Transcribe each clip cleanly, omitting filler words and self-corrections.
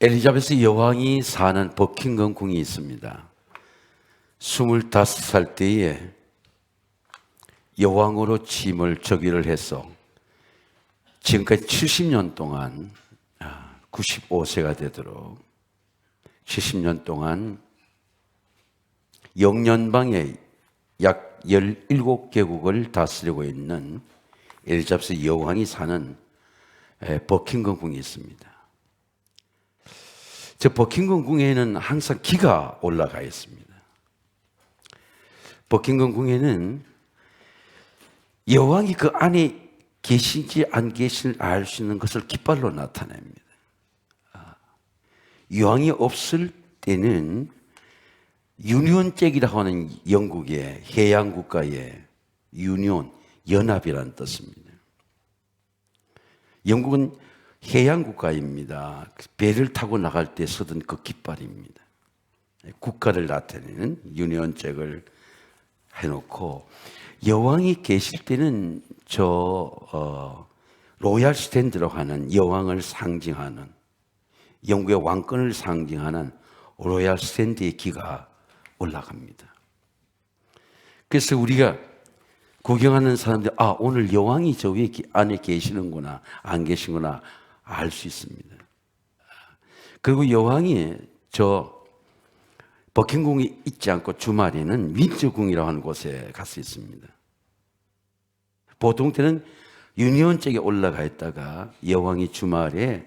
엘리자베스 여왕이 사는 버킹엄 궁이 있습니다. 25살 때에 여왕으로 취임을 즉위를 해서 지금까지 70년 동안 95세가 되도록 70년 동안 영연방에 약 17개국을 다스리고 있는 엘리자베스 여왕이 사는 버킹엄 궁이 있습니다. 저 버킹엄 궁에는 항상 기가 올라가 있습니다. 버킹엄 궁에는 여왕이 그 안에 계신지 안 계신지 알 수 있는 것을 깃발로 나타냅니다. 여왕이 없을 때는 유니온잭이라고 하는 영국의 해양 국가의 유니온, 연합이라는 뜻입니다. 영국은 해양 국가입니다. 배를 타고 나갈 때 쓰던 그 깃발입니다. 국가를 나타내는 유니온잭을 해놓고 여왕이 계실 때는 로얄 스탠드라고 하는 여왕을 상징하는 영국의 왕권을 상징하는 로얄 스탠드의 기가 올라갑니다. 그래서 우리가 구경하는 사람들, 오늘 여왕이 저 위에 안에 계시는구나, 안 계시구나 알 수 있습니다. 그리고 여왕이 버킹엄궁이 있지 않고 주말에는 윈저궁이라고 하는 곳에 갈 수 있습니다. 보통 때는 유니온잭에 올라가 있다가 여왕이 주말에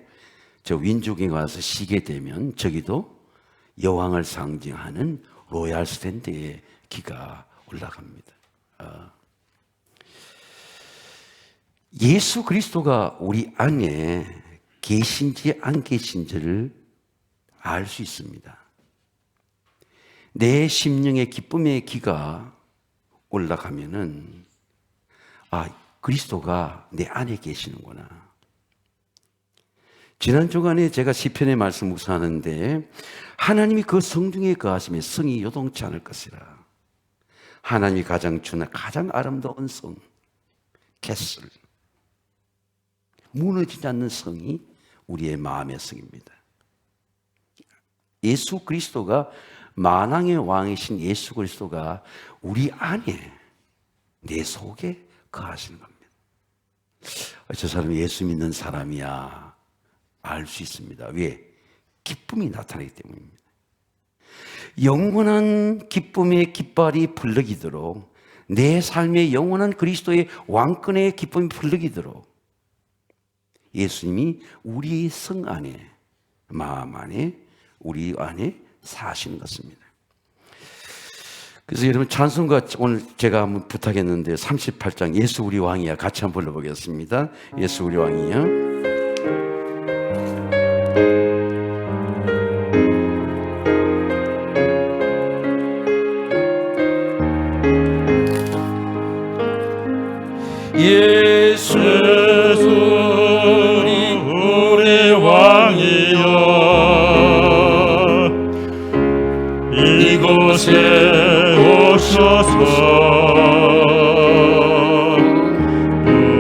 저 윈저궁에 와서 쉬게 되면 저기도 여왕을 상징하는 로얄 스탠드의 기가 올라갑니다. 예수 그리스도가 우리 안에 계신지 안 계신지를 알 수 있습니다. 내 심령의 기쁨의 기가 올라가면은 그리스도가 내 안에 계시는구나. 지난 주간에 제가 시편의 말씀 묵상하는데 하나님이 그 성중에 거하시며 성이 요동치 않을 것이라. 하나님이 가장 주는 가장 아름다운 성, 캐슬, 무너지지 않는 성이 우리의 마음의 성입니다. 예수 그리스도가 만왕의 왕이신 예수 그리스도가 우리 안에 내 속에 거하시는 겁니다. 저 사람이 예수 믿는 사람이야 알 수 있습니다. 왜? 기쁨이 나타나기 때문입니다. 영원한 기쁨의 깃발이 불러기도록 내 삶의 영원한 그리스도의 왕권의 기쁨이 불러기도록 예수님이 우리의 성 안에, 마음 안에, 우리 안에 사시는 것입니다. 그래서 여러분 찬송가 오늘 제가 한번 부탁했는데 38장 예수 우리 왕이야 같이 한번 불러보겠습니다. 예수 우리 왕이야. 예수 우리 왕이여 이곳에 오셔서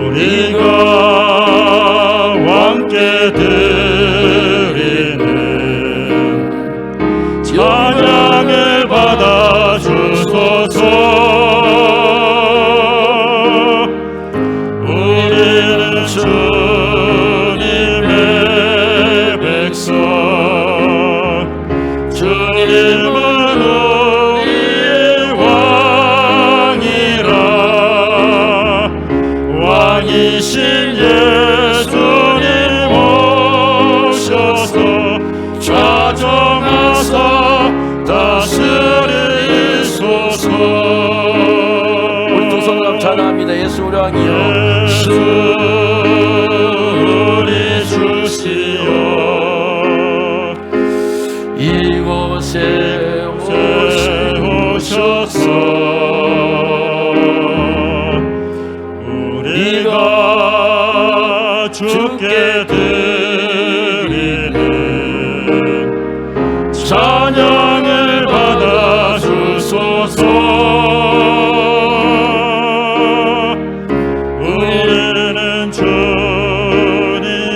우리가 왕께 드리는 찬양을 받아 주소서. 주님의 백성 주님은 우리의 왕이라. 왕이신 예수님 오셔서 좌정하사 다스리소서. 우리 두 손을 한번 찬양합니다. 예수 우리 왕이여. 우리 주시여 이곳에 오셔서 우리가 주께 드리는 찬양을 받아 주소서.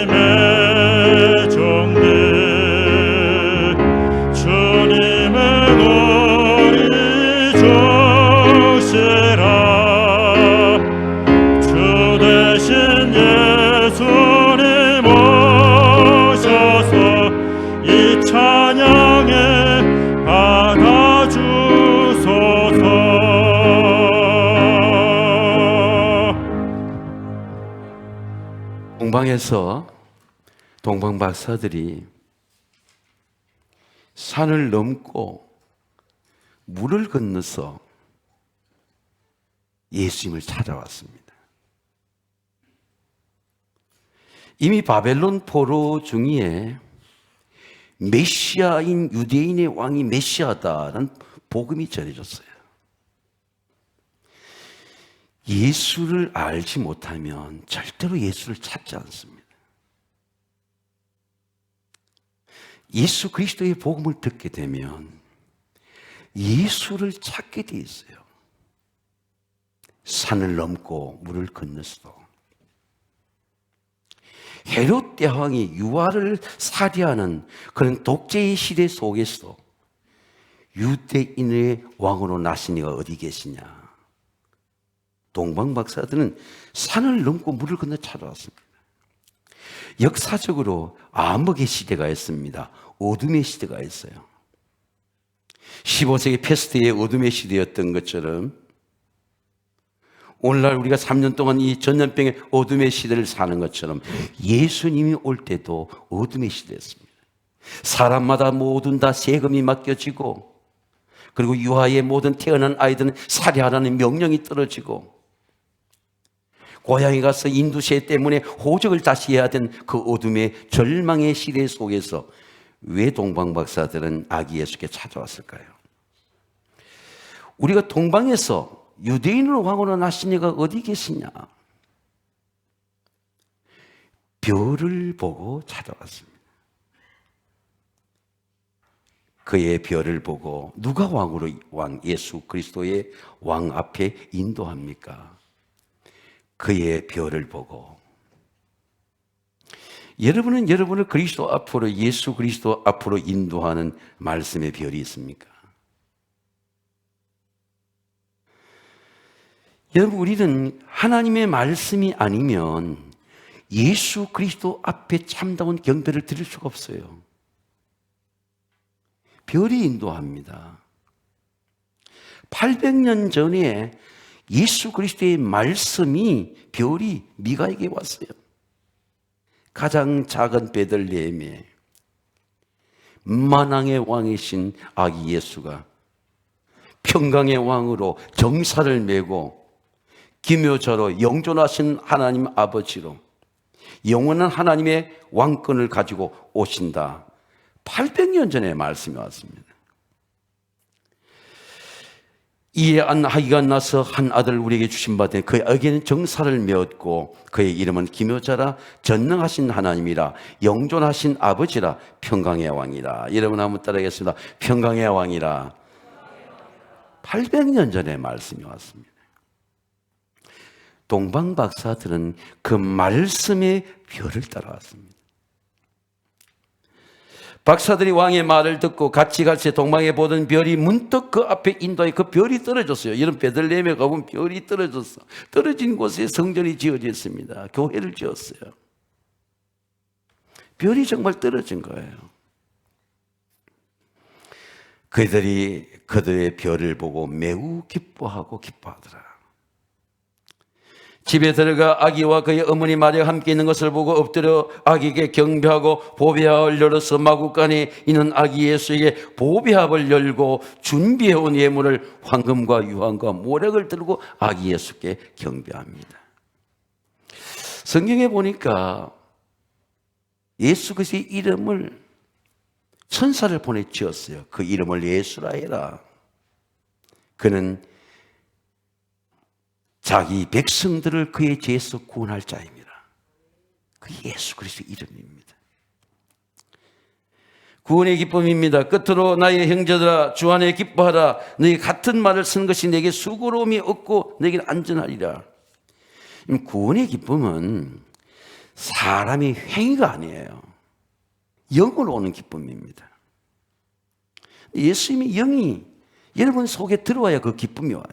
주님의 종들 동방에서 동방 박사들이 산을 넘고 물을 건너서 예수님을 찾아왔습니다. 이미 바벨론 포로 중에 메시아인 유대인의 왕이 메시아다라는 복음이 전해졌어요. 예수를 알지 못하면 절대로 예수를 찾지 않습니다. 예수 그리스도의 복음을 듣게 되면 예수를 찾게 돼 있어요. 산을 넘고 물을 건너서도. 헤롯 대왕이 유아를 살해하는 그런 독재의 시대 속에서도 유대인의 왕으로 나신 이가 어디 계시냐? 동방 박사들은 산을 넘고 물을 건너 찾아왔습니다. 역사적으로 암흑의 시대가 있습니다. 어둠의 시대가 있어요. 15세기 패스트의 어둠의 시대였던 것처럼 오늘날 우리가 3년 동안 이 전염병의 어둠의 시대를 사는 것처럼 예수님이 올 때도 어둠의 시대였습니다. 사람마다 모든 다 세금이 맡겨지고, 그리고 유아의 모든 태어난 아이들은 살해하라는 명령이 떨어지고, 고향에 가서 인두세 때문에 호적을 다시 해야 된 그 어둠의 절망의 시대 속에서 왜 동방 박사들은 아기 예수께 찾아왔을까요? 우리가 동방에서 유대인을 왕으로 나신 이가 어디 계시냐? 별을 보고 찾아왔습니다. 그의 별을 보고 누가 왕으로 예수 그리스도의 왕 앞에 인도합니까? 그의 별을 보고. 여러분은 여러분을 그리스도 앞으로, 예수 그리스도 앞으로 인도하는 말씀의 별이 있습니까? 여러분, 우리는 하나님의 말씀이 아니면 예수 그리스도 앞에 참다운 경배를 드릴 수가 없어요. 별이 인도합니다. 800년 전에 예수 그리스도의 말씀이 별이 미가에게 왔어요. 가장 작은 베들레헴에 만왕의 왕이신 아기 예수가 평강의 왕으로 정사를 메고 기묘자로 영존하신 하나님 아버지로 영원한 하나님의 왕권을 가지고 오신다. 800년 전에 말씀이 왔습니다. 이에 아기가 나서 한 아들을 우리에게 주신 바 되니 그에게는 정사를 메었고 그의 이름은 기묘자라 전능하신 하나님이라 영존하신 아버지라 평강의 왕이라. 여러분 한번 따라하겠습니다. 평강의 왕이라. 800년 전에 말씀이 왔습니다. 동방 박사들은 그 말씀의 별을 따라왔습니다. 박사들이 왕의 말을 듣고 같이 갈새 동방에 보던 별이 문득 그 앞에 인도해 그 별이 떨어졌어요. 이런 베들레헴에 가보면 별이 떨어졌어. 떨어진 곳에 성전이 지어져 있습니다. 교회를 지었어요. 별이 정말 떨어진 거예요. 그들이 그들의 별을 보고 매우 기뻐하고 기뻐하더라. 집에 들어가 아기와 그의 어머니 마리아 함께 있는 것을 보고 엎드려 아기에게 경배하고 보배합을 열어서 마구간에 있는 아기 예수에게 보배합을 열고 준비해온 예물을 황금과 유황과 모략을 들고 아기 예수께 경배합니다. 성경에 보니까 예수 그리스도의 이름을 천사를 보내 지었어요. 그 이름을 예수라 해라. 그는 자기 백성들을 그의 죄에서 구원할 자입니다. 그 예수 그리스도의 이름입니다. 구원의 기쁨입니다. 끝으로 나의 형제들아 주 안에 기뻐하라. 너희 같은 말을 쓴 것이 내게 수고로움이 없고 내게 안전하리라. 구원의 기쁨은 사람의 행위가 아니에요. 영으로 오는 기쁨입니다. 예수님의 영이 여러분 속에 들어와야 그 기쁨이 와요.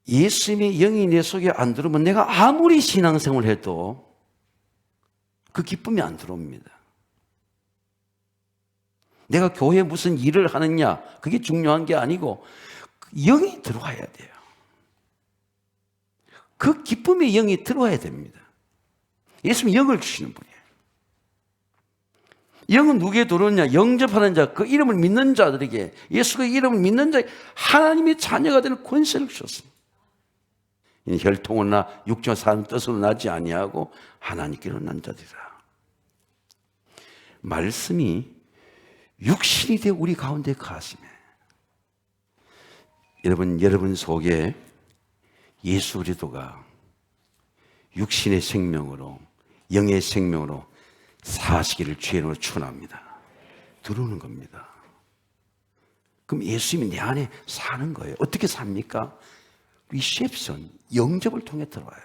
예수님의 영이 내 속에 안 들어오면 내가 아무리 신앙생활을 해도 그 기쁨이 안 들어옵니다. 내가 교회에 무슨 일을 하느냐 그게 중요한 게 아니고 영이 들어와야 돼요. 그 기쁨의 영이 들어와야 됩니다. 예수님이 영을 주시는 분이에요. 영은 누구에게 들어오느냐? 영접하는 자, 그 이름을 믿는 자들에게, 예수의 이름을 믿는 자에게 하나님의 자녀가 되는 권세를 주셨습니다. 혈통이나 육체와 사람 뜻으로 나지 아니하고 하나님께로 난 자들이라. 말씀이 육신이 되어 우리 가운데 가시네. 여러분 속에 예수 그리스도가 육신의 생명으로, 영의 생명으로 사시기를 주의로 축원합니다. 들어오는 겁니다. 그럼 예수님이 내 안에 사는 거예요. 어떻게 삽니까? 리셉션, 영접을 통해 들어와요.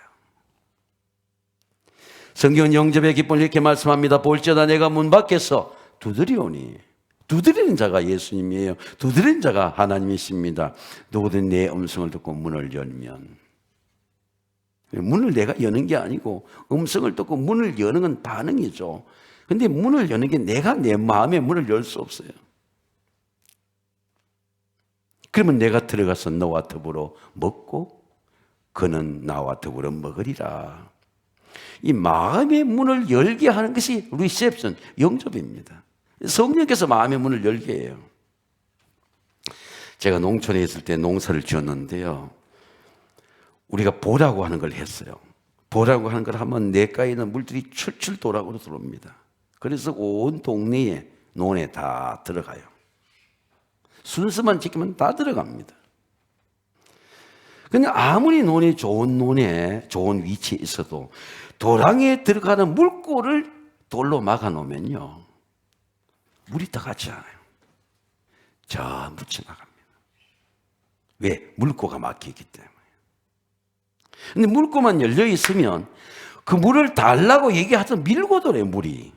성경은 영접의 기쁨을 이렇게 말씀합니다. 볼지어다 내가 문 밖에서 두드리오니. 두드리는 자가 예수님이에요. 두드리는 자가 하나님이십니다. 누구든 내 음성을 듣고 문을 열면. 문을 내가 여는 게 아니고 음성을 듣고 문을 여는 건 반응이죠. 근데 문을 여는 게 내가 내 마음의 문을 열 수 없어요. 그러면 내가 들어가서 너와 더불어 먹고 그는 나와 더불어 먹으리라. 이 마음의 문을 열게 하는 것이 리셉션, 영접입니다. 성령께서 마음의 문을 열게 해요. 제가 농촌에 있을 때 농사를 지었는데요, 우리가 보라고 하는 걸 했어요. 보라고 하는 걸 하면 내가에 있는 물들이 출출 도락으로 들어옵니다. 그래서 온 동네에 논에 다 들어가요. 순서만 지키면 다 들어갑니다. 근데 아무리 논에 좋은 위치에 있어도 도랑에 들어가는 물꼬를 돌로 막아 놓으면요, 물이 들어가지 않아요. 전부 지나갑니다. 왜? 물꼬가 막히기 때문에. 근데 물꼬만 열려 있으면 그 물을 달라고 얘기하던 밀고 들어요, 물이.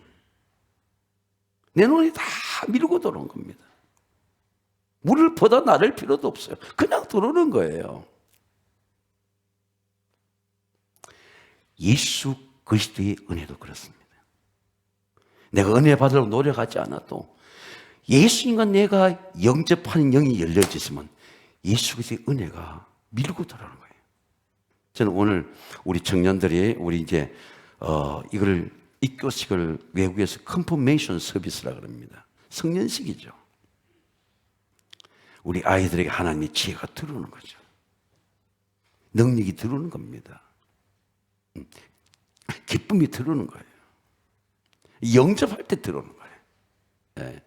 내 눈이 다 밀고 들어온 겁니다. 물을 퍼다 나를 필요도 없어요. 그냥 들어오는 거예요. 예수 그리스도의 은혜도 그렇습니다. 내가 은혜 받으려고 노력하지 않아도 예수님과 내가 영접하는 영이 열려지면 예수 그리스도의 은혜가 밀고 들어오는 거예요. 저는 오늘 우리 청년들이 이제 이걸 입교식을 외국에서 컨퍼메이션 서비스라 그럽니다. 성년식이죠. 우리 아이들에게 하나님의 지혜가 들어오는 거죠. 능력이 들어오는 겁니다. 기쁨이 들어오는 거예요. 영접할 때 들어오는 거예요. 네.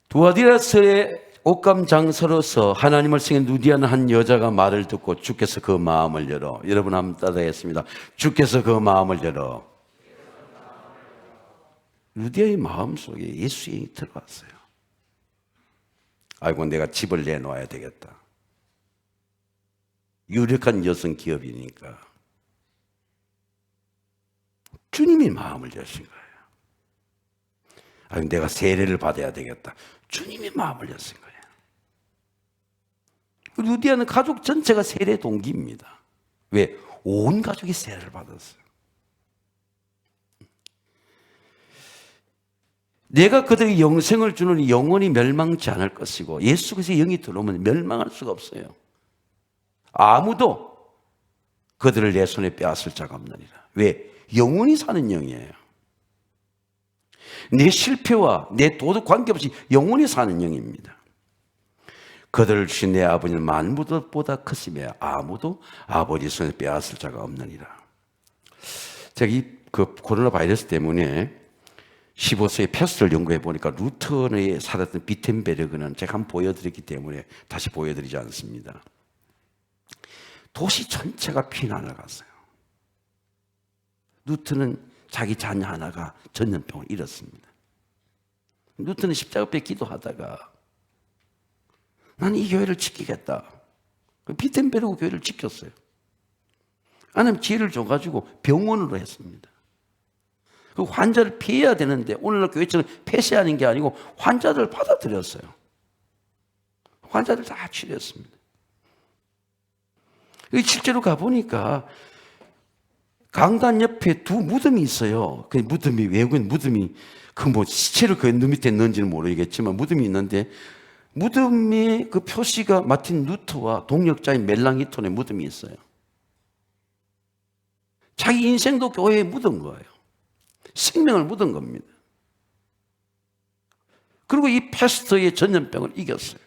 두아디라서의 옥감장서로서 하나님을 승인 누디하는 한 여자가 말을 듣고 주께서 그 마음을 열어. 여러분 한번 따라하겠습니다. 주께서 그 마음을 열어. 루디아의 마음속에 예수의 영이 들어왔어요. 아이고, 내가 집을 내놓아야 되겠다. 유력한 여성 기업이니까. 주님이 마음을 여신 거예요. 아이고, 내가 세례를 받아야 되겠다. 주님이 마음을 여신 거예요. 루디아는 가족 전체가 세례 동기입니다. 왜? 온 가족이 세례를 받았어요. 내가 그들에게 영생을 주는 영원히 멸망치 않을 것이고 예수 그리스도의 영이 들어오면 멸망할 수가 없어요. 아무도 그들을 내 손에 빼앗을 자가 없느니라. 왜? 영원히 사는 영이에요. 내 실패와 내 도덕 관계없이 영원히 사는 영입니다. 그들을 주신 내 아버지는 만물보다 크시며 아무도 아버지 손에 빼앗을 자가 없느니라. 제가 그 코로나 바이러스 때문에 15세의 패스트를 연구해 보니까 루턴에 살았던 비텐베르그는 제가 한번 보여드렸기 때문에 다시 보여드리지 않습니다. 도시 전체가 피난을 갔어요. 루턴은 자기 자녀 하나가 전염병을 잃었습니다. 루턴은 십자가 앞에 기도하다가 나는 이 교회를 지키겠다. 비텐베르그 교회를 지켰어요. 하나님 지혜를 줘가지고 병원으로 했습니다. 그 환자를 피해야 되는데 오늘날 교회처럼 폐쇄하는 게 아니고 환자들을 받아들였어요. 환자들 다 치료했습니다. 실제로 가보니까 강단 옆에 두 무덤이 있어요. 그 무덤이, 외국인 무덤이, 시체를 그 눈 밑에 넣은지는 모르겠지만 무덤이 있는데 무덤의 그 표시가 마틴 루터와 동역자인 멜랑히톤의 무덤이 있어요. 자기 인생도 교회에 묻은 거예요. 생명을 묻은 겁니다. 그리고 이 패스터의 전염병을 이겼어요.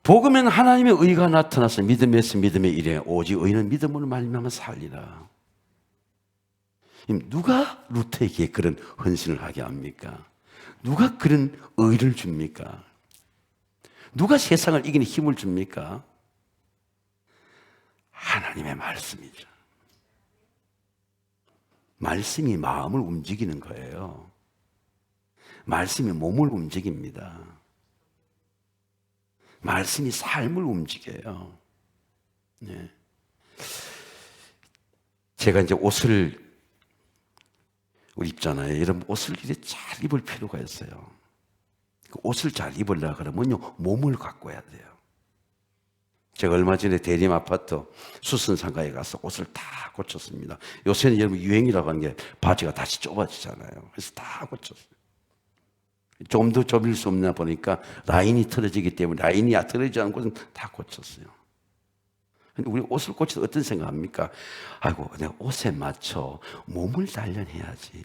복음엔 하나님의 의가 나타나서 믿음에서 믿음의 일에 오직 의는 믿음으로 말미암아 살리라. 누가 루터에게 그런 헌신을 하게 합니까? 누가 그런 의를 줍니까? 누가 세상을 이기는 힘을 줍니까? 하나님의 말씀이죠. 말씀이 마음을 움직이는 거예요. 말씀이 몸을 움직입니다. 말씀이 삶을 움직여요. 네. 제가 이제 옷을 입잖아요. 여러분, 옷을 이렇게 잘 입을 필요가 있어요. 그 옷을 잘 입으려고 그러면요, 몸을 가꿔야 돼요. 제가 얼마 전에 대림 아파트 수선상가에 가서 옷을 다 고쳤습니다. 요새는 여러분 유행이라고 하는 게 바지가 다시 좁아지잖아요. 그래서 다 고쳤어요. 좀 더 좁힐 수 없나 보니까 라인이 틀어지기 때문에 라인이 틀어지지 않은 곳은 다 고쳤어요. 근데 우리 옷을 고칠 때 어떤 생각합니까? 아이고, 내가 옷에 맞춰 몸을 단련해야지.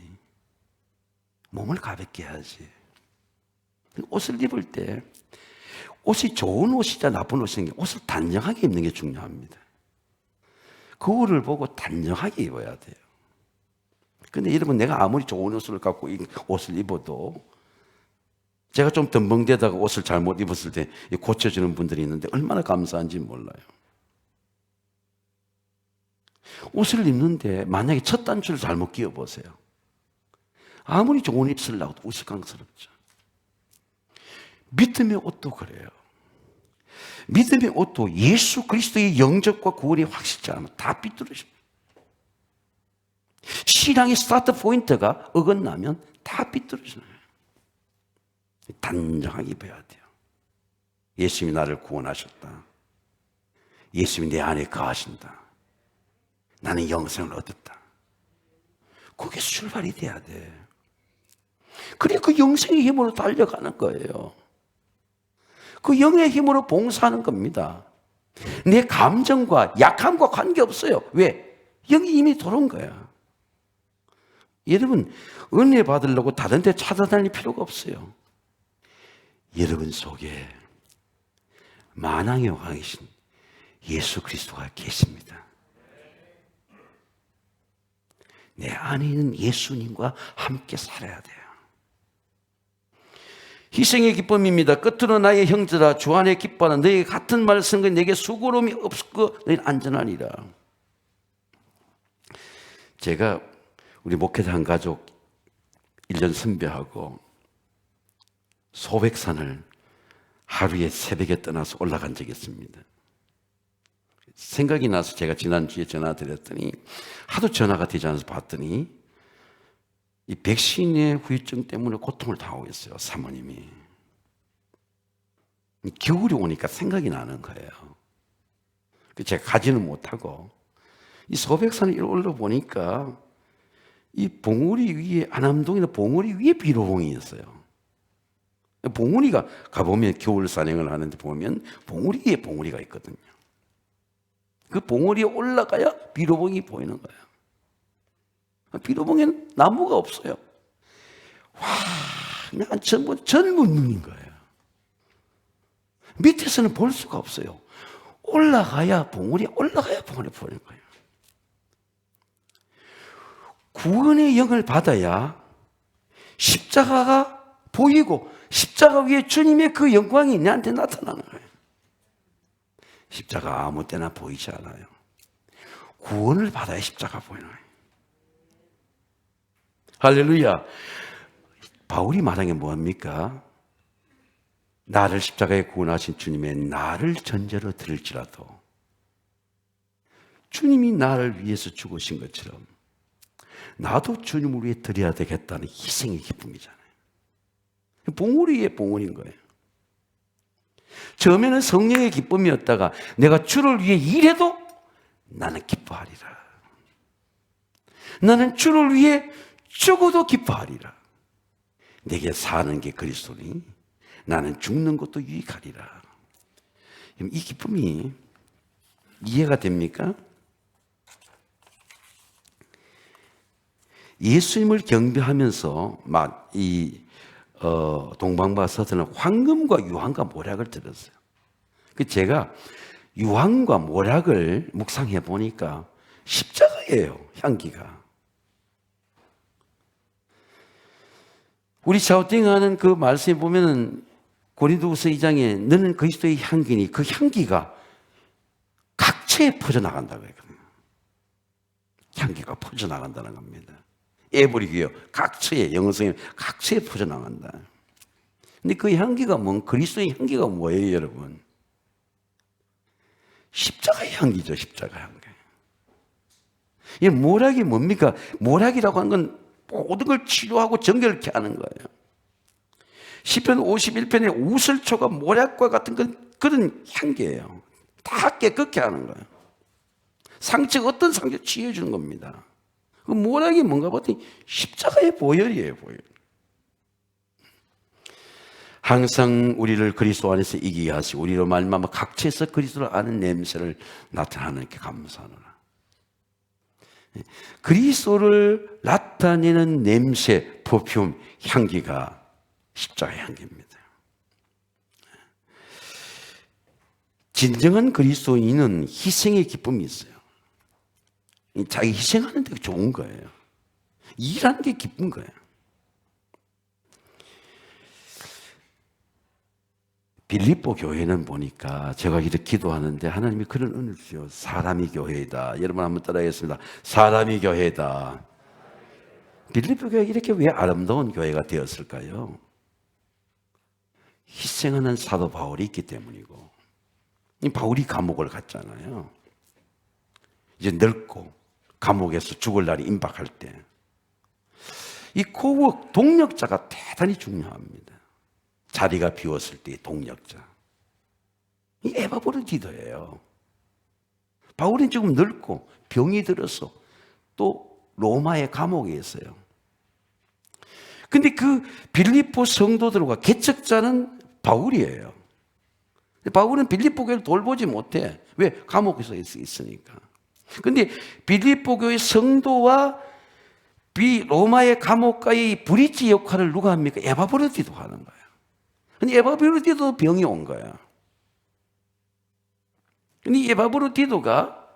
몸을 가볍게 해야지. 옷을 입을 때 옷이 좋은 옷이자 나쁜 옷이 옷을 단정하게 입는 게 중요합니다. 거울을 보고 단정하게 입어야 돼요. 근데 여러분, 내가 아무리 좋은 옷을 갖고 옷을 입어도 제가 좀 덤벙대다가 옷을 잘못 입었을 때 고쳐주는 분들이 있는데 얼마나 감사한지 몰라요. 옷을 입는데 만약에 첫 단추를 잘못 끼워보세요. 아무리 좋은 옷을 쓰려고 우스꽝스럽죠. 믿음의 옷도 그래요. 믿음의 옷도 예수 그리스도의 영접과 구원이 확실치 않으면 다 삐뚤어집니다. 신앙의 스타트 포인트가 어긋나면 다 삐뚤어져요. 단정하게 입어야 돼요. 예수님이 나를 구원하셨다. 예수님이 내 안에 거하신다. 나는 영생을 얻었다. 그게 출발이 돼야 돼. 그래, 그 영생의 힘으로 달려가는 거예요. 그 영의 힘으로 봉사하는 겁니다. 내 감정과 약함과 관계없어요. 왜? 영이 이미 들어온 거야. 여러분, 은혜 받으려고 다른 데 찾아다닐 필요가 없어요. 여러분 속에 만왕의 왕이신 예수 그리스도가 계십니다. 내 안에 있는 예수님과 함께 살아야 돼요. 희생의 기쁨입니다. 끝으로 나의 형제라 주 안에 기뻐하는 너희 같은 말씀과 내게 수고로움이 없고 너희는 안전하리라. 제가 우리 목회자 가족 1년 선배하고 소백산을 하루에 새벽에 떠나서 올라간 적이 있습니다. 생각이 나서 제가 지난주에 전화 드렸더니 하도 전화가 되지 않아서 봤더니 이 백신의 후유증 때문에 고통을 당하고 있어요. 사모님이. 겨울이 오니까 생각이 나는 거예요. 제가 가지는 못하고 이 소백산을 올라보니까 이 봉우리 위에, 안암동이나 봉우리 위에 비로봉이 있어요. 봉우리가 가보면 겨울 산행을 하는데 보면 봉우리 위에 봉우리가 있거든요. 그 봉우리에 올라가야 비로봉이 보이는 거예요. 비로봉에는 나무가 없어요. 와, 그냥 전부 전문능인 거예요. 밑에서는 볼 수가 없어요. 올라가야 봉우리 보이는 거예요. 구원의 영을 받아야 십자가가 보이고 십자가 위에 주님의 그 영광이 내한테 나타나는 거예요. 십자가 아무 때나 보이지 않아요. 구원을 받아야 십자가 보이는 거예요. 할렐루야. 바울이 말한 게 뭐합니까? 나를 십자가에 구원하신 주님의 나를 전제로 들을지라도 주님이 나를 위해서 죽으신 것처럼 나도 주님을 위해 드려야 되겠다는 희생의 기쁨이잖아요. 봉우리의 봉우리인 거예요. 처음에는 성령의 기쁨이었다가 내가 주를 위해 일해도 나는 기뻐하리라. 나는 주를 위해 죽어도 기뻐하리라. 내게 사는 게 그리스도니 나는 죽는 것도 유익하리라. 이 기쁨이 이해가 됩니까? 예수님을 경배하면서 동방과 서들은 황금과 유황과 모략을 들었어요. 제가 유황과 모략을 묵상해 보니까 십자가예요, 향기가. 우리 샤우팅하는 그 말씀에 보면은 고린도후서 2장에 너는 그리스도의 향기니 그 향기가 각처에 퍼져나간다고 했거든요. 향기가 퍼져나간다는 겁니다. 에브리기요, 각처에, 영어성에 각처에 퍼져나간다. 근데 그 향기가 그리스도의 향기가 뭐예요, 여러분? 십자가의 향기죠, 십자가 향기. 이 모략이 뭡니까? 모략이라고 하는 건 모든 걸 치료하고 정결케 하는 거예요. 시편 51편의 우슬초가 모략과 같은 그런 향기예요. 다 깨끗게 하는 거예요. 상처가 어떤 상처 치유해주는 겁니다. 그 모략이 뭔가 봤더니 십자가의 보혈이에요, 보혈. 항상 우리를 그리스도 안에서 이기게 하시고 우리로 말미암아 각처에서 그리스도를 아는 냄새를 나타나는 게 감사하노라. 그리스도를 나타내는 냄새, 퍼퓸, 향기가 십자가의 향기입니다. 진정한 그리스도인은 희생의 기쁨이 있어요. 자기 희생하는 데 좋은 거예요. 일하는 게 기쁜 거예요. 빌립보 교회는 보니까 제가 이렇게 기도하는데 하나님이 그런 은혜를 주죠. 사람이 교회이다. 여러분 한번 따라하겠습니다. 사람이 교회다. 빌립보 교회가 이렇게 왜 아름다운 교회가 되었을까요? 희생하는 사도 바울이 있기 때문이고, 바울이 감옥을 갔잖아요. 이제 늙고 감옥에서 죽을 날이 임박할 때 이 코워크 동력자가 대단히 중요합니다. 자리가 비웠을 때의 동력자. 이 에바브로디도예요. 바울은 지금 늙고 병이 들어서 또 로마의 감옥에 있어요. 근데 그 빌립보 성도들과 개척자는 바울이에요. 바울은 빌립보 교회를 돌보지 못해. 왜? 감옥에서 있으니까. 근데 빌립보 교회 성도와 로마의 감옥과의 브릿지 역할을 누가 합니까? 에바브로디도 하는 거예요. 근데 에바브로디도 병이 온 거야. 근데 에바브로디도가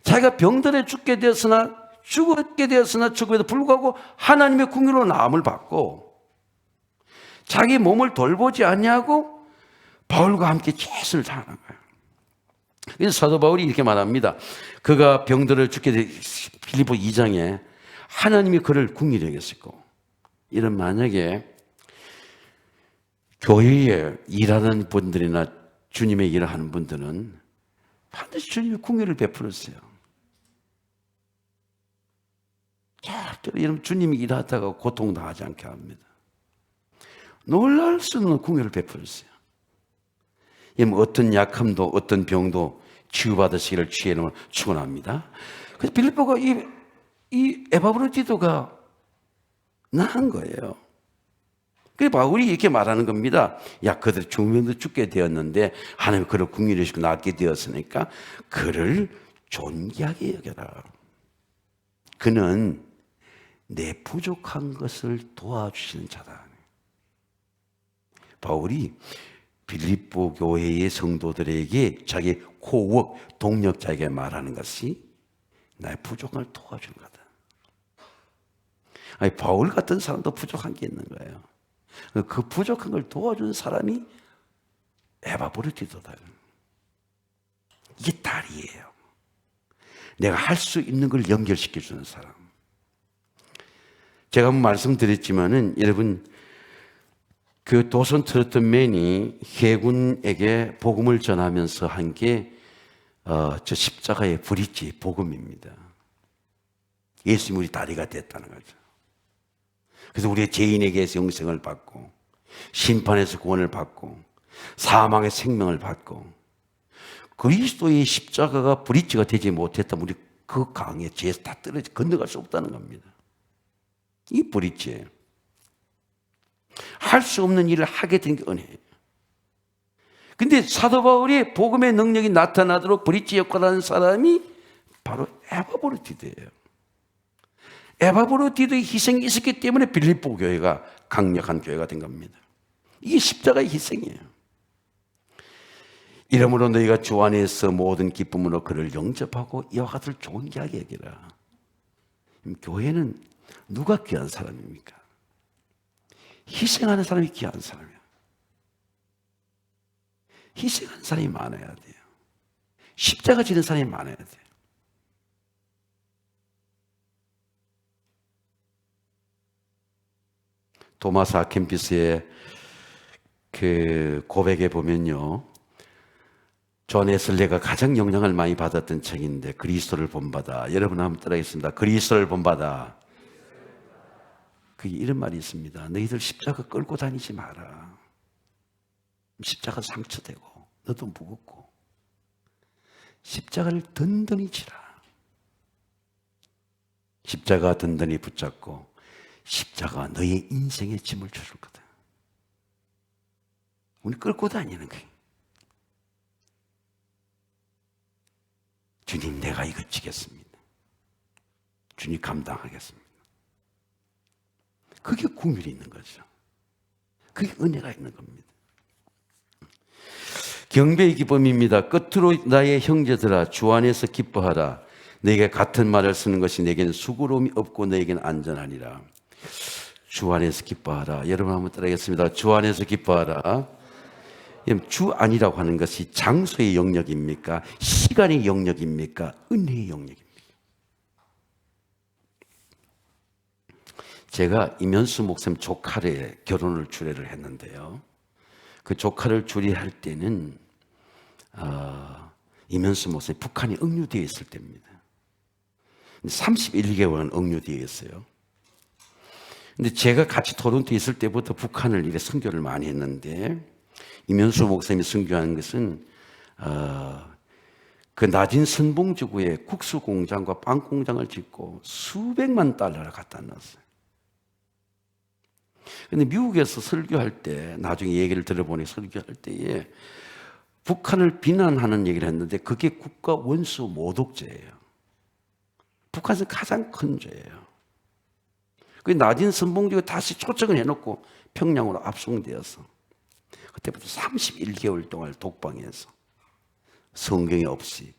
자기가 병들어 죽게 되었으나 죽음에도 불구하고 하나님의 궁유로 나음을 받고 자기 몸을 돌보지 않냐고 바울과 함께 최선을 다하는 거예요. 그래서 사도 바울이 이렇게 말합니다. 그가 병들어 죽게 되 빌립보 2장에 하나님이 그를 궁유히 여겼었고, 이런 만약에 교회에 일하는 분들이나 주님의 일을 하는 분들은 반드시 주님의 궁유를 베풀었어요. 절대로 여러분 주님이 일하다가 고통당하지 않게 합니다. 놀랄 수 없는 궁유를 베풀었어요. 어떤 약함도 어떤 병도 치유받으시기를 주의 이름으로 축원합니다. 그래서 빌립보가 이 에바브로디도가 나은 거예요. 그래서 바울이 이렇게 말하는 겁니다. 야, 그들 중병도 죽게 되었는데 하나님 그를 궁유히 여기시고 낫게 되었으니까 그를 존귀하게 여겨라. 그는 내 부족한 것을 도와주시는 자다. 바울이 빌립보 교회의 성도들에게 자기 코워크 동력자에게 말하는 것이 나의 부족함을 도와주는 거다. 아니, 바울 같은 사람도 부족한 게 있는 거예요. 그 부족한 걸 도와주는 사람이 에바브로디도다. 이게 다리예요. 내가 할 수 있는 걸 연결시켜주는 사람. 제가 한번 말씀드렸지만은 여러분, 그 도선 트로트맨이 해군에게 복음을 전하면서 한 게 저 십자가의 브릿지 복음입니다. 예수님이 우리 다리가 됐다는 거죠. 그래서 우리의 죄인에게서 영생을 받고 심판에서 구원을 받고 사망의 생명을 받고 그리스도의 십자가가 브릿지가 되지 못했다면 우리 그 강에 죄에서 다 떨어져 건너갈 수 없다는 겁니다. 이 브릿지예요. 할 수 없는 일을 하게 된 게 은혜예요. 근데 사도 바울이 복음의 능력이 나타나도록 브릿지 역할을 하는 사람이 바로 에바브로디도예요. 에바브로디도의 희생이 있었기 때문에 빌립보 교회가 강력한 교회가 된 겁니다. 이게 십자가의 희생이에요. 이러므로 너희가 주 안에서 모든 기쁨으로 그를 영접하고 이와 같은 존귀하게 여기라. 교회는 누가 귀한 사람입니까? 희생하는 사람이 귀한 사람이에요. 희생하는 사람이 많아야 돼요. 십자가 지는 사람이 많아야 돼요. 토마스 아켄피스의 그 고백에 보면요, 존 웨슬리가 가장 영향을 많이 받았던 책인데 그리스도를 본받아. 여러분 한번 따라하겠습니다. 그리스도를 본받아. 그게 이런 말이 있습니다. 너희들 십자가 끌고 다니지 마라. 십자가 상처되고 너도 무겁고 십자가를 든든히 지라. 십자가 든든히 붙잡고 십자가 너의 인생의 짐을 줄줄 거다. 우리 끌고 다니는 거예요. 주님, 내가 이거 지겠습니다. 주님 감당하겠습니다. 그게 국률이 있는 거죠. 그게 은혜가 있는 겁니다. 경배의 기쁨입니다. 끝으로 나의 형제들아 주 안에서 기뻐하라. 너에게 같은 말을 쓰는 것이 내게는 수고로움이 없고 너에게는 안전하니라. 주 안에서 기뻐하라. 여러분 한번 따라하겠습니다. 주 안에서 기뻐하라. 주 안이라고 하는 것이 장소의 영역입니까? 시간의 영역입니까? 은혜의 영역입니까? 제가 이면수 목사님 조카의 결혼을 주례를 했는데요, 그 조카를 주례할 때는 이면수 목사님 북한이 억류되어 있을 때입니다. 31개월은 억류되어 있어요. 근데 제가 같이 토론토에 있을 때부터 북한을 이래 선교를 많이 했는데, 이면수 목사님이 선교하는 것은 그 낮은 선봉지구에 국수 공장과 빵 공장을 짓고 수백만 달러를 갖다 놨어요. 근데 미국에서 설교할 때, 나중에 얘기를 들어보니 설교할 때에 북한을 비난하는 얘기를 했는데 그게 국가 원수 모독죄예요. 북한에서 가장 큰 죄예요. 그 낮은 선봉지구에 다시 초청을 해놓고 평양으로 압송되어서 그때부터 31개월 동안 독방에서 성경이 없이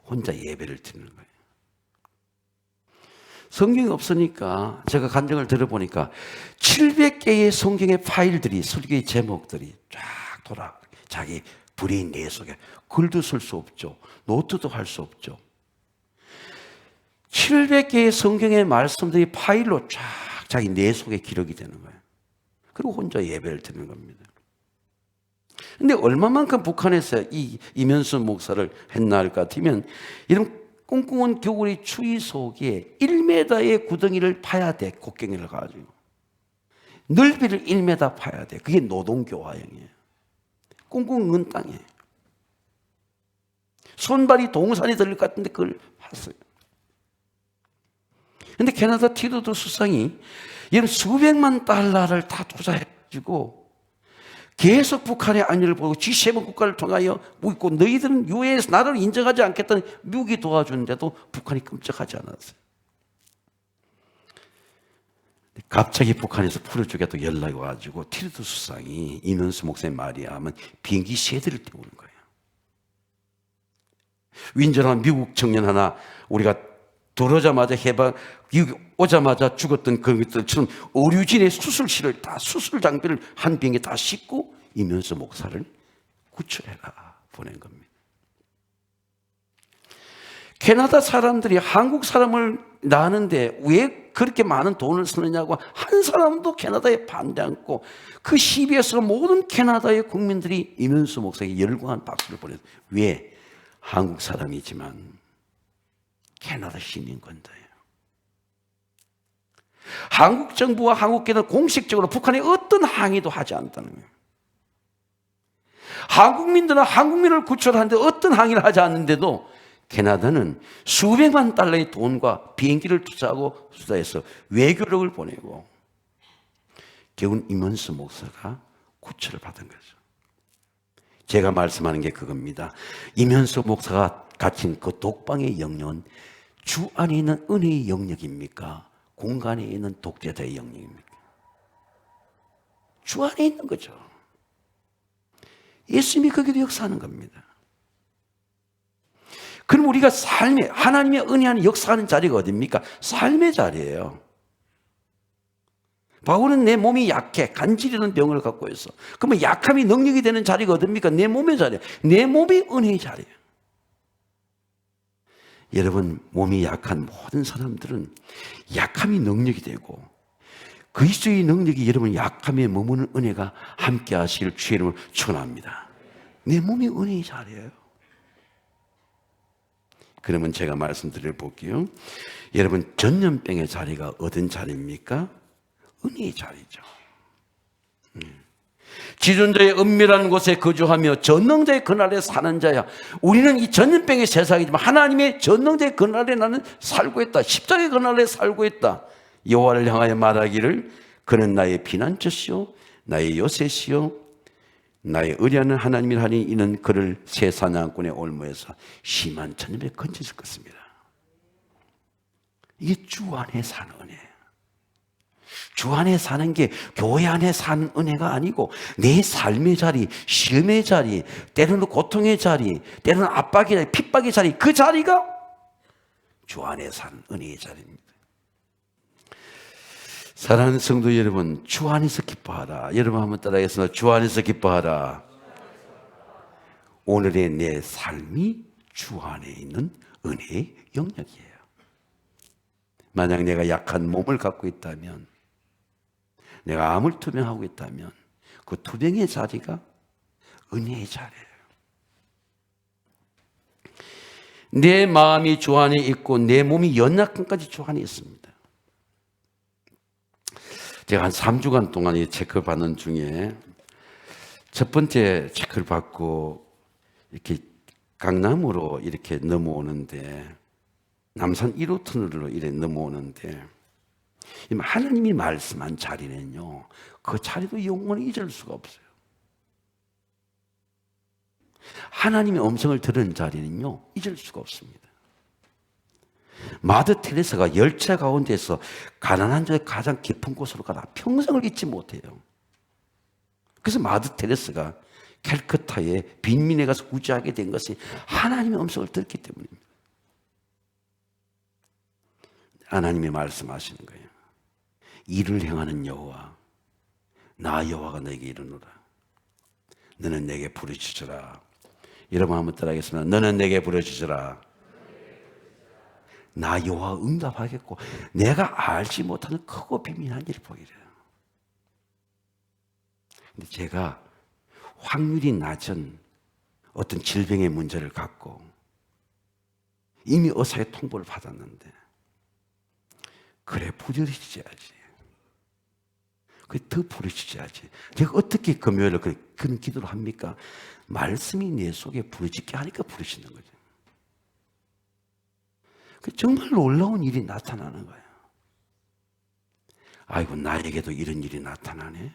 혼자 예배를 드리는 거예요. 성경이 없으니까 제가 간증을 들어보니까 700개의 성경의 파일들이, 설교의 제목들이 쫙 돌아, 자기 브레인 뇌 속에. 글도 쓸 수 없죠. 노트도 할 수 없죠. 700개의 성경의 말씀들이 파일로 쫙 자기 뇌 속에 기록이 되는 거예요. 그리고 혼자 예배를 드리는 겁니다. 근데 얼마만큼 북한에서 이면수 목사를 했나 할 것 같으면, 이런 꽁꽁한 겨울의 추위 속에 1m의 구덩이를 파야 돼. 곡괭이를 가지고 넓이를 1m 파야 돼. 그게 노동교화형이에요. 꽁꽁한 땅에 손발이 동산이 들릴 것 같은데 그걸 봤어요. 근데 캐나다 티루도 수상이 이런 수백만 달러를 다 투자해가지고 계속 북한의 안위를 보고 G7 국가를 통하여 묻고, 너희들은 유엔에서 나를 인정하지 않겠다는 미국이 도와주는데도 북한이 끔찍하지 않았어요. 갑자기 북한에서 풀어주겠다고 연락이 와가지고 티르도 수상이 이면수 목사님 말이야 하면 비행기 세대를 태우는 거예요. 윈저한 미국 청년 하나, 우리가 들어오자마자 미국 오자마자 죽었던 그것들처럼 의료진의 수술실을 다, 수술 장비를 한 비행기에 다 싣고 이면수 목사를 구출해라 보낸 겁니다. 캐나다 사람들이 한국 사람을 낳는데 왜 그렇게 많은 돈을 쓰느냐고 한 사람도 캐나다에 반대 않고, 그 시비에서 모든 캐나다의 국민들이 이면수 목사에게 열광한 박수를 보냈어요. 왜? 한국 사람이지만 캐나다 시민권자예요. 한국 정부와 한국 교회는 공식적으로 북한에 어떤 항의도 하지 않았다는 거예요. 한국민들은 한국민을 구출하는데 어떤 항의를 하지 않는데도 캐나다는 수백만 달러의 돈과 비행기를 투자해서 외교력을 보내고 결국은 이면수 목사가 구출을 받은 거죠. 제가 말씀하는 게 그겁니다. 이면수 목사가 갇힌 그 독방의 영역은 주 안에 있는 은혜의 영역입니까? 공간에 있는 독재자의 영역입니까? 주 안에 있는 거죠. 예수님이 거기도 역사하는 겁니다. 그럼 우리가 삶의, 하나님의 은혜 안에 역사하는 자리가 어딥니까? 삶의 자리예요. 바울은 내 몸이 약해, 간질이라는 병을 갖고 있어. 그러면 약함이 능력이 되는 자리가 어딥니까? 내 몸의 자리예요. 내 몸이 은혜의 자리예요. 여러분, 몸이 약한 모든 사람들은 약함이 능력이 되고 그리스도의 능력이 여러분 약함에 머무는 은혜가 함께 하실 주의 이름을 축원합니다. 내 몸이 은혜의 자리예요. 그러면 제가 말씀드려 볼게요. 여러분, 전염병의 자리가 어떤 자리입니까? 은혜의 자리죠. 지존자의 은밀한 곳에 거주하며 전능자의 그날에 사는 자야. 우리는 이 전염병의 세상이지만 하나님의 전능자의 그날에 나는 살고 있다. 십자가의 그날에 살고 있다. 여호와를 향하여 말하기를 그는 나의 피난처시요 나의 요새시요 나의 의리하는 하나님이라 하니 이는 그를 새 사냥꾼의 올무에서 심한 전염에 건져줄 것입니다. 이게 주 안에 사는 은혜예요. 주 안에 사는 게 교회 안에 사는 은혜가 아니고 내 삶의 자리, 시험의 자리, 때로는 고통의 자리, 때로는 압박의 자리, 핍박의 자리, 그 자리가 주 안에 사는 은혜의 자리입니다. 사랑하는 성도 여러분, 주 안에서 기뻐하라. 여러분 한번 따라하겠습니다. 주 안에서 기뻐하라. 오늘의 내 삶이 주 안에 있는 은혜의 영역이에요. 만약 내가 약한 몸을 갖고 있다면, 내가 암을 투병하고 있다면 그 투병의 자리가 은혜의 자리예요. 내 마음이 주 안에 있고 내 몸이 연약함까지 주 안에 있습니다. 제가 한 3주간 동안 이 체크를 받는 중에 첫 번째 체크를 받고 이렇게 강남으로 이렇게 넘어오는데, 남산 1호 터널로 이렇게 넘어오는데, 하나님이 말씀한 자리는요, 그 자리도 영원히 잊을 수가 없어요. 하나님의 음성을 들은 자리는요, 잊을 수가 없습니다. 마더 테레사가 열차 가운데서 가난한 자의 가장 깊은 곳으로 가다 평생을 잊지 못해요. 그래서 마더 테레사가 캘커타의 빈민에 가서 구제하게 된 것이 하나님의 음성을 듣기 때문입니다. 하나님이 말씀하시는 거예요. 일을 행하는 여호와, 나 여호와가 너에게 이르노라. 너는 내게 부르짖으라. 여러분 한번 따라하겠습니다. 너는 내게 부르짖으라. 나 여호와 응답하겠고 내가 알지 못하는 크고 비밀한 일을 보이래요. 근데 제가 확률이 낮은 어떤 질병의 문제를 갖고 이미 의사의 통보를 받았는데, 그래 부르짖어야지. 그래 더 부르짖어야지. 제가 어떻게 금요일에 그런 기도를 합니까? 말씀이 내 속에 부르짖게 하니까 부르짖는 거죠. 정말 놀라운 일이 나타나는 거예요. 아이고, 나에게도 이런 일이 나타나네.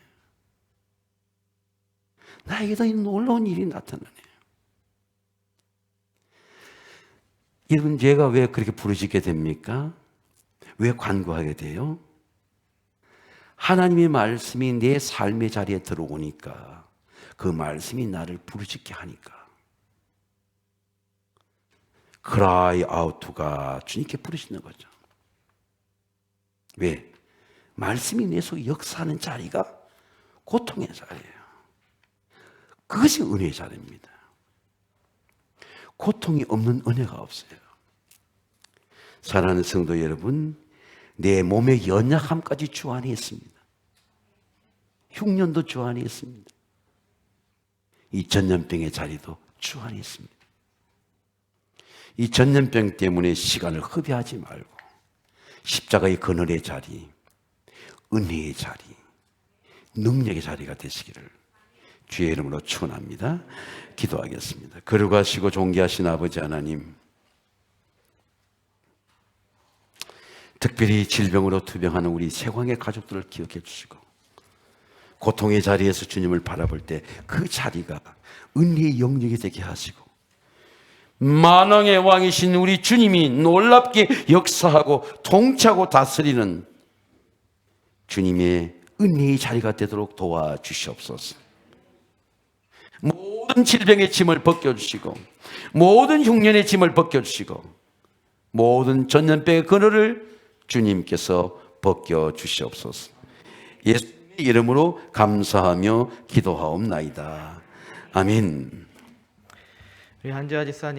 나에게도 이 놀라운 일이 나타나네. 여러분, 제가 왜 그렇게 부르짖게 됩니까? 왜 간구하게 돼요? 하나님의 말씀이 내 삶의 자리에 들어오니까, 그 말씀이 나를 부르짖게 하니까 cry out가 주님께 부르시는 거죠. 왜? 말씀이 내 속에 역사하는 자리가 고통의 자리예요. 그것이 은혜의 자리입니다. 고통이 없는 은혜가 없어요. 사랑하는 성도 여러분, 내 몸의 연약함까지 주 안에 있습니다. 흉년도 주 안에 있습니다. 이 전염병의 자리도 주 안에 있습니다. 이 전염병 때문에 시간을 허비하지 말고 십자가의 그늘의 자리, 은혜의 자리, 능력의 자리가 되시기를 주의 이름으로 축원합니다. 기도하겠습니다. 거룩하시고 존귀하신 아버지 하나님, 특별히 질병으로 투병하는 우리 세광의 가족들을 기억해 주시고, 고통의 자리에서 주님을 바라볼 때 그 자리가 은혜의 영역이 되게 하시고, 만왕의 왕이신 우리 주님이 놀랍게 역사하고 통치하고 다스리는 주님의 은혜의 자리가 되도록 도와주시옵소서. 모든 질병의 짐을 벗겨주시고 모든 흉년의 짐을 벗겨주시고 모든 전염병의 그늘을 주님께서 벗겨주시옵소서. 예수님의 이름으로 감사하며 기도하옵나이다. 아멘. 우리 한지아 집사님